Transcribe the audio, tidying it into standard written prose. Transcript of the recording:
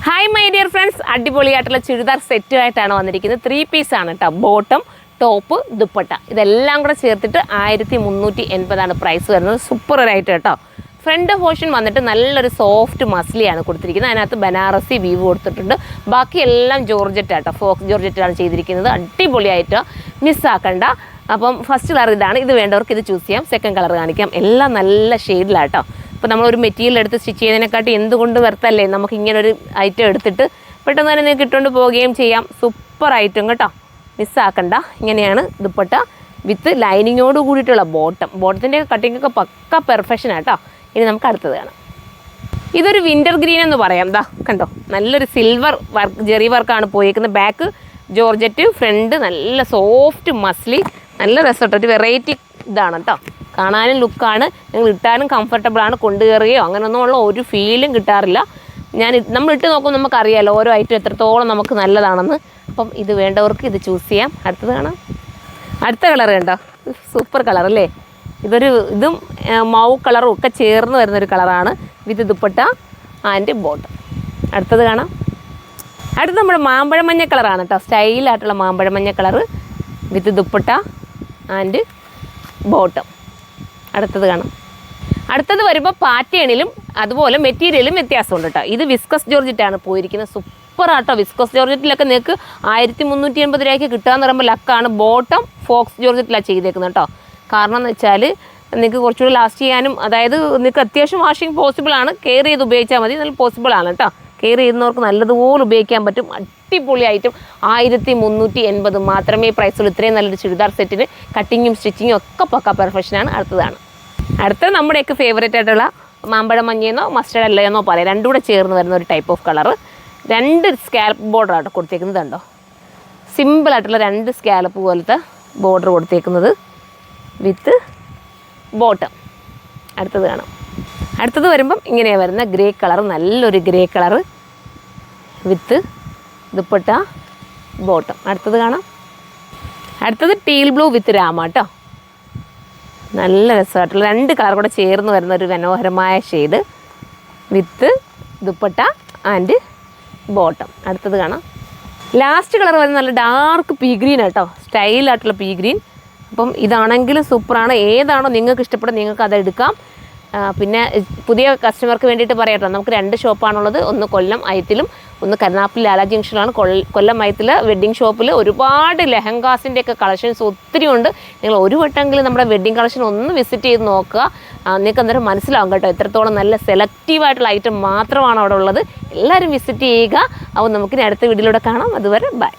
Hi my dear friends, അടിപൊളിയായിട്ടുള്ള ചുരിദാർ സെറ്റുമായിട്ടാണ് വന്നിരിക്കുന്നത്. 3 piece ആണ് കേട്ടോ. ബോട്ടം, ടോപ്പ്, ദുപ്പട്ട ഇതെല്ലാം കൂടെ ചേർത്തിട്ട് 1380 പ്രൈസ് വരുന്നത്. സൂപ്പർ റേറ്റ് കേട്ടോ. ഫ്രണ്ട് പോർഷൻ വന്നിട്ട് നല്ലൊരു സോഫ്റ്റ് മസ്ലിയാണ് കൊടുത്തിരിക്കുന്നത്. അതിനകത്ത് ബനാറസി വീവ് കൊടുത്തിട്ടുണ്ട്. ബാക്കി എല്ലാം ജോർജറ്റ് ആട്ടോ, ഫോക്സ് ജോർജറ്റാണ് ചെയ്തിരിക്കുന്നത്. അടിപൊളിയായിട്ട് മിസ്സാക്കണ്ട. അപ്പം ഫസ്റ്റ് കളർ ഇതാണ്. ഇത് വേണ്ടവർക്ക് ഇത് ചൂസ് ചെയ്യാം. സെക്കൻഡ് കളർ കാണിക്കാം. എല്ലാം നല്ല ഷെയ്ഡിലാട്ടോ. ഇപ്പോൾ നമ്മളൊരു മെറ്റീരിയൽ എടുത്ത് സ്റ്റിച്ച് ചെയ്യുന്നതിനെക്കാട്ടി എന്തുകൊണ്ട് വെറുത്തല്ലേ നമുക്ക് ഇങ്ങനൊരു ഐറ്റം എടുത്തിട്ട് പെട്ടെന്ന് തന്നെ നിങ്ങൾക്ക് ഇട്ടുകൊണ്ട് പോവുകയും ചെയ്യാം. സൂപ്പർ ഐറ്റം കേട്ടോ, മിസ്സാക്കണ്ട. ഇങ്ങനെയാണ് ദുപ്പട്ട വിത്ത് ലൈനിങ്ങോട് കൂടിയിട്ടുള്ള ബോട്ടം. ബോട്ടത്തിൻ്റെ കട്ടിങ്ങൊക്കെ പക്ക പെർഫെക്ഷൻ ആട്ടോ. ഇനി നമുക്ക് അടുത്തത് കാണാം. ഇതൊരു വിൻ്റർ ഗ്രീൻ എന്ന് പറയാം. ദാ കണ്ടോ, നല്ലൊരു സിൽവർ വർക്ക്, ജെറി വർക്കാണ് പോയേക്കുന്നത്. ബാക്ക് ജോർജറ്റ്, ഫ്രണ്ട് നല്ല സോഫ്റ്റ് മസ്ലി, നല്ല രസമായിട്ട് വെറൈറ്റി ഇതാണ് കേട്ടോ. കാണാനും ലുക്കാണ്, നിങ്ങൾ ഇട്ടാലും കംഫർട്ടബിളാണ്. കൊണ്ടുകയറുകയോ അങ്ങനെയൊന്നുമുള്ള ഒരു ഫീലും കിട്ടാറില്ല. നമ്മൾ ഇട്ട് നോക്കുമ്പോൾ നമുക്കറിയാമല്ലോ ഓരോ ഐറ്റം എത്രത്തോളം നമുക്ക് നല്ലതാണെന്ന്. അപ്പം ഇത് വേണ്ടവർക്ക് ഇത് ചൂസ് ചെയ്യാം. അടുത്തത് കാണാം. അടുത്ത കളർ കണ്ടോ, സൂപ്പർ കളർ അല്ലേ. ഇതും മൗ കളറും ഒക്കെ ചേർന്ന് വരുന്നൊരു കളറാണ് വിത്ത് ദുപ്പട്ട ആൻഡ് ബോട്ടം. അടുത്തത് കാണാം. അടുത്ത് നമ്മുടെ മാമ്പഴമഞ്ഞ കളറാണ് കേട്ടോ. സ്റ്റൈലായിട്ടുള്ള മാമ്പഴമഞ്ഞ colour with dupatta and bottom. അടുത്തത് കാണാം. അടുത്തത് വരുമ്പോൾ പാറ്റേണിലും അതുപോലെ മെറ്റീരിയലും വ്യത്യാസമുണ്ട് കേട്ടോ. ഇത് വിസ്കസ് ജോർജറ്റാണ് പോയിരിക്കുന്നത്. സൂപ്പർ ആട്ടോ. വിസ്കസ് ജോർജറ്റിലൊക്കെ നിങ്ങൾക്ക് 1380 രൂപയ്ക്ക് കിട്ടുകയെന്ന് പറയുമ്പോൾ ലക്കാണ്. ബോട്ടം ഫോക്സ് ജോർജറ്റിലാണ് ചെയ്തേക്കുന്നത് കേട്ടോ. കാരണം എന്ന് വെച്ചാൽ നിങ്ങൾക്ക് കുറച്ചുകൂടി ലാസ്റ്റ് ചെയ്യാനും, അതായത് നിങ്ങൾക്ക് അത്യാവശ്യം വാഷിംഗ് പോസിബിളാണ്. കെയർ ചെയ്ത് ഉപയോഗിച്ചാൽ മതി. നല്ല പോസിബിളാണ് കേട്ടോ. കെയർ ചെയ്യുന്നവർക്ക് നല്ലതുപോലെ ഉപയോഗിക്കാൻ പറ്റും. അടിപൊളി ഐറ്റം. 1380 മാത്രമേ പ്രൈസുള്ളൂ. ഇത്രയും നല്ലൊരു ചുരിദാർ സെറ്റിന് കട്ടിങ്ങും സ്റ്റിച്ചിങ്ങും ഒക്കെ പക്ക പെർഫെക്ഷനാണ്. അടുത്തത് നമ്മുടെയൊക്കെ ഫേവറേറ്റ് ആയിട്ടുള്ള മാമ്പഴം മഞ്ഞയെന്നോ മസ്റ്റേർഡ് അല്ലയെന്നോ പറയാം. രണ്ടും കൂടെ ചേർന്ന് വരുന്ന ഒരു ടൈപ്പ് ഓഫ് കളർ. 2 സ്കാലപ്പ് ബോർഡറാണ് കൊടുത്തേക്കുന്നത്. കണ്ടോ, സിമ്പിളായിട്ടുള്ള 2 സ്കാലപ്പ് പോലത്തെ ബോർഡർ കൊടുത്തേക്കുന്നത് വിത്ത് ബോട്ടം. അടുത്തത് കാണാം. അടുത്തത് വരുമ്പം ഇങ്ങനെയാണ് വരുന്ന ഗ്രേ കളർ, നല്ലൊരു grey colour with dupatta bottom. അടുത്തത് കാണാം. അടുത്തത് ടീൽ ബ്ലൂ വിത്ത് രാമ കേട്ടോ. നല്ല രസമായിട്ടുള്ള 2 കളർ കൂടെ ചേർന്ന് വരുന്ന ഒരു മനോഹരമായ shade with dupatta and bottom. അടുത്തത് കാണാം. ലാസ്റ്റ് കളർ വരുന്ന നല്ല ഡാർക്ക് പീ ഗ്രീൻ ആട്ടോ. സ്റ്റൈലായിട്ടുള്ള പീ ഗ്രീൻ. അപ്പം ഇതാണെങ്കിലും സൂപ്പറാണ്. ഏതാണോ നിങ്ങൾക്ക് ഇഷ്ടപ്പെടുന്നത് നിങ്ങൾക്ക് അതെടുക്കാം. പിന്നെ പുതിയ കസ്റ്റമർക്ക് വേണ്ടിയിട്ട് പറയാട്ടോ, നമുക്ക് 2 ഷോപ്പാണുള്ളത്. ഒന്ന് കൊല്ലം അയത്തിലും ഒന്ന് കരുനാഗപ്പള്ളി ലാലാ ജംഗ്ഷനിലാണ്. കൊല്ലം അയത്തിൽ വെഡ്ഡിങ് ഷോപ്പിൽ ഒരുപാട് ലെഹങ്കാസിൻ്റെയൊക്കെ കളക്ഷൻസ് ഒത്തിരി ഉണ്ട്. നിങ്ങൾ ഒരു വട്ടമെങ്കിലും നമ്മുടെ വെഡ്ഡിങ് കളക്ഷൻ ഒന്ന് വിസിറ്റ് ചെയ്ത് നോക്കുക. നിങ്ങൾക്ക് അന്നേരം മനസ്സിലാവും കേട്ടോ എത്രത്തോളം നല്ല സെലക്റ്റീവായിട്ടുള്ള ഐറ്റം മാത്രമാണ് അവിടെ ഉള്ളത്. എല്ലാവരും വിസിറ്റ് ചെയ്യുക. അപ്പോൾ നമുക്കിനി അടുത്ത വീഡിയോയിലൂടെ കാണാം. അതുവരെ ബൈ.